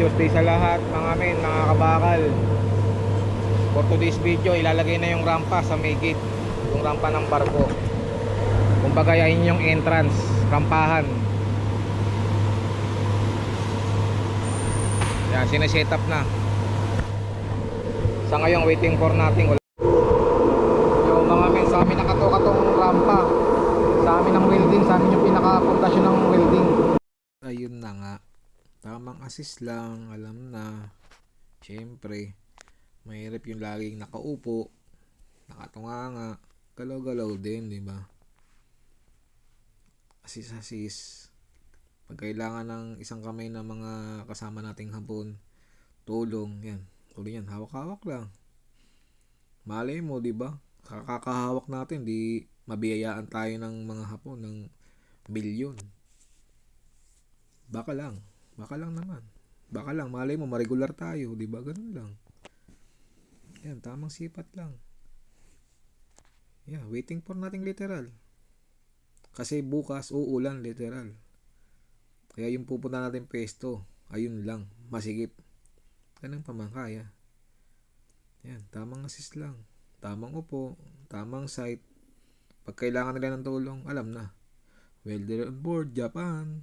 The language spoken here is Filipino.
Tuesday sa lahat mga men, mga kabakal. For today's video, ilalagay na yung rampa sa may gate, yung rampa ng barko. Kumbaga yun yung entrance, rampahan. Yan, sineset up na. Sa ngayon, waiting for natin. Yung mga men, sa amin nakatoka tong rampa. Sa amin ang welding, sa amin yung pinaka-pundasyon ng welding. Ayun na nga. Tamang assist lang, alam na. Siyempre, mahirap yung laging nakaupo, nakatunganga, galaw-galaw din, di ba? Assist. Pag kailangan ng isang kamay ng mga kasama nating Hapon, tulong, yan. Tulong yan, hawak-hawak lang. Malay mo, di ba? Kakahawak natin, di mabiyayaan tayo ng mga Hapon ng milyon. Baka lang naman. Baka lang, malay mo, ma-regular tayo, di ba? Ganun lang. Yan, tamang sipat lang. Yeah, waiting for nating literal. Kasi bukas, uulan, literal. Kaya yung pupunta natin pesto, ayun lang, masigip. Ganun pa man kaya. Yan, tamang assist lang. Tamang upo, tamang site. Pag kailangan nila ng tulong, alam na. Welder on board, Japan.